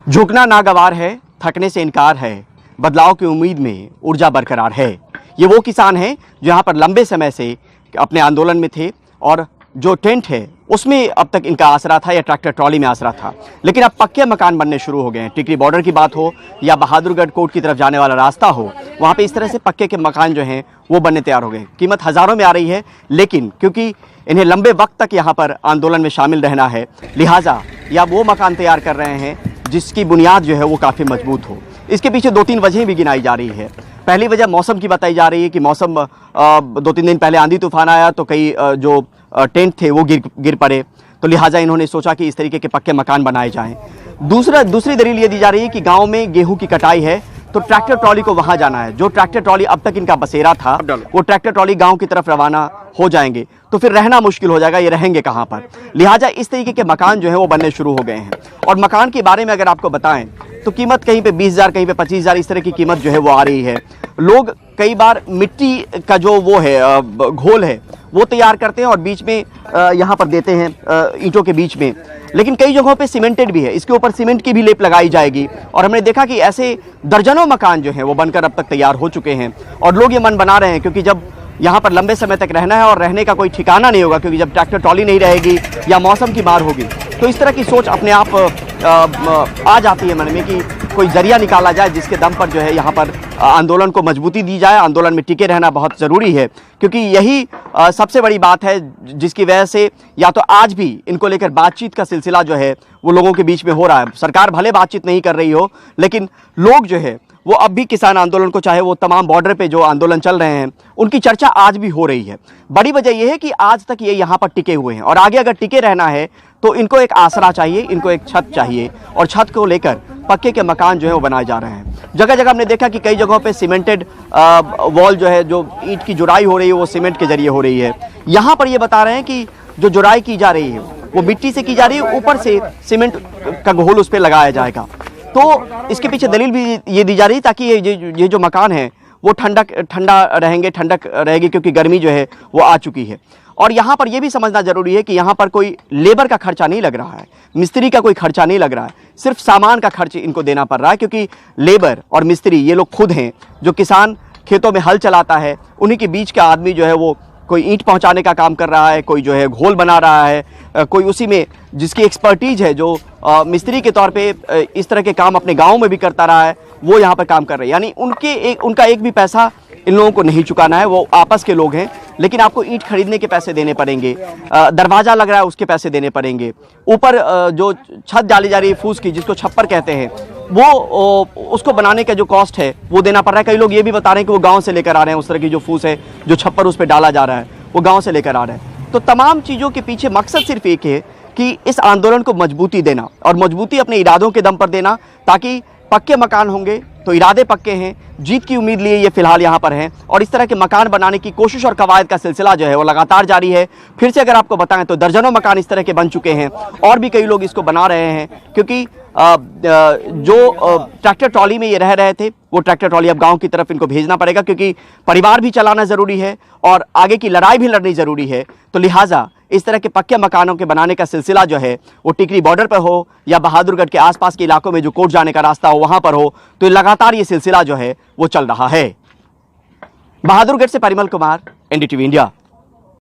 झुकना नागवार है, थकने से इनकार है, बदलाव की उम्मीद में ऊर्जा बरकरार है। ये वो किसान हैं जो यहाँ पर लंबे समय से अपने आंदोलन में थे और जो टेंट है उसमें अब तक इनका आसरा था या ट्रैक्टर ट्रॉली में आसरा था, लेकिन अब पक्के मकान बनने शुरू हो गए हैं। टिकरी बॉर्डर की बात हो या बहादुरगढ़ कोट की तरफ जाने वाला रास्ता हो, वहाँ पे इस तरह से पक्के के मकान जो हैं वो बनने तैयार हो गए। कीमत हज़ारों में आ रही है, लेकिन क्योंकि इन्हें लंबे वक्त तक यहाँ पर आंदोलन में शामिल रहना है, लिहाजा या वो मकान तैयार कर रहे हैं जिसकी बुनियाद जो है वो काफ़ी मजबूत हो। इसके पीछे 2-3 वजहें भी गिनाई जा रही है। पहली वजह मौसम की बताई जा रही है कि मौसम 2-3 दिन पहले आंधी तूफान आया तो कई जो टेंट थे वो गिर पड़े, तो लिहाजा इन्होंने सोचा कि इस तरीके के पक्के मकान बनाए जाएं। दूसरी दलील ये दी जा रही है कि गांव में गेहूं की कटाई है तो ट्रैक्टर ट्रॉली को वहां जाना है। जो ट्रैक्टर ट्रॉली अब तक इनका बसेरा था वो ट्रैक्टर ट्रॉली गांव की तरफ रवाना हो जाएंगे, तो फिर रहना मुश्किल हो जाएगा, ये रहेंगे कहां पर। लिहाजा इस तरीके के मकान जो है वो बनने शुरू हो गए हैं। और मकान के बारे में अगर आपको बताएं तो कीमत कहीं पे 20,000, कहीं पे 25,000, इस तरह की कीमत जो है वो आ रही है। लोग कई बार मिट्टी का जो वो है घोल है वो तैयार करते हैं और बीच में यहाँ पर देते हैं ईंटों के बीच में, लेकिन कई जगहों पे सीमेंटेड भी है, इसके ऊपर सीमेंट की भी लेप लगाई जाएगी। और हमने देखा कि ऐसे दर्जनों मकान जो हैं वो बनकर अब तक तैयार हो चुके हैं और लोग ये मन बना रहे हैं, क्योंकि जब यहाँ पर लंबे समय तक रहना है और रहने का कोई ठिकाना नहीं होगा, क्योंकि जब ट्रैक्टर ट्रॉली नहीं रहेगी या मौसम की मार होगी, तो इस तरह की सोच अपने आप आ जाती है मन में कि कोई जरिया निकाला जाए जिसके दम पर जो है यहाँ पर आंदोलन को मजबूती दी जाए। आंदोलन में टिके रहना बहुत ज़रूरी है, क्योंकि यही सबसे बड़ी बात है जिसकी वजह से या तो आज भी इनको लेकर बातचीत का सिलसिला जो है वो लोगों के बीच में हो रहा है। सरकार भले बातचीत नहीं कर रही हो, लेकिन लोग जो है वो अब भी किसान आंदोलन को, चाहे वो तमाम बॉर्डर पे जो आंदोलन चल रहे हैं, उनकी चर्चा आज भी हो रही है। बड़ी वजह यह है कि आज तक ये यहाँ पर टिके हुए हैं और आगे अगर टिके रहना है तो इनको एक आसरा चाहिए, इनको एक छत चाहिए, और छत को लेकर पक्के के मकान जो है वो बनाए जा रहे हैं। जगह जगह हमने देखा कि कई जगहों पे सीमेंटेड वॉल जो है, जो ईंट की जुड़ाई हो रही है वो सीमेंट के जरिए हो रही है। यहाँ पर ये बता रहे हैं कि जो जुड़ाई की जा रही है वो मिट्टी से की जा रही है, ऊपर से सीमेंट का घोल उस पर लगाया जाएगा। तो इसके पीछे दलील भी ये दी जा रही है ताकि ये जो मकान है वो ठंडा रहेंगे, ठंडक रहेगी, क्योंकि गर्मी जो है वो आ चुकी है। और यहाँ पर यह भी समझना जरूरी है कि यहाँ पर कोई लेबर का खर्चा नहीं लग रहा है, मिस्त्री का कोई खर्चा नहीं लग रहा है, सिर्फ सामान का खर्च इनको देना पड़ रहा है, क्योंकि लेबर और मिस्त्री ये लोग खुद हैं। जो किसान खेतों में हल चलाता है उन्हीं के बीच का आदमी जो है वो कोई ईंट पहुंचाने का काम कर रहा है, कोई जो है घोल बना रहा है, कोई उसी में जिसकी एक्सपर्टीज है, जो मिस्त्री के तौर पे इस तरह के काम अपने गाँव में भी करता रहा है, वो यहाँ पर काम कर रहे हैं। यानी उनका एक भी पैसा इन लोगों को नहीं चुकाना है। वो आपस के लोग हैं, लेकिन आपको ईंट खरीदने के पैसे देने पड़ेंगे, दरवाज़ा लग रहा है उसके पैसे देने पड़ेंगे, ऊपर जो छत डाली जा रही है फूस की, जिसको छप्पर कहते हैं, वो उसको बनाने का जो कॉस्ट है वो देना पड़ रहा है। कई लोग ये भी बता रहे हैं कि वो गांव से लेकर आ रहे हैं, उस तरह की जो फूस है, जो छप्पर उस पर डाला जा रहा है, वो गांव से लेकर आ रहे हैं। तो तमाम चीज़ों के पीछे मकसद सिर्फ एक है कि इस आंदोलन को मजबूती देना, और मजबूती अपने इरादों के दम पर देना, ताकि पक्के मकान होंगे तो इरादे पक्के हैं, जीत की उम्मीद लिए ये फिलहाल यहाँ पर हैं, और इस तरह के मकान बनाने की कोशिश और कवायद का सिलसिला जो है वो लगातार जारी है। फिर से अगर आपको बताएं तो दर्जनों मकान इस तरह के बन चुके हैं और भी कई लोग इसको बना रहे हैं, क्योंकि जो ट्रैक्टर ट्रॉली में ये रह रहे थे वो ट्रैक्टर ट्रॉली अब गांव की तरफ इनको भेजना पड़ेगा, क्योंकि परिवार भी चलाना ज़रूरी है और आगे की लड़ाई भी लड़नी ज़रूरी है। तो लिहाजा इस तरह के पक्के मकानों के बनाने का सिलसिला जो है वो टिकरी बॉर्डर पर हो या बहादुरगढ़ के आसपास के इलाकों में जो कोट जाने का रास्ता हो वहाँ पर हो, तो लगातार ये सिलसिला जो है वो चल रहा है। बहादुरगढ़ से परिमल कुमार, NDTV इंडिया।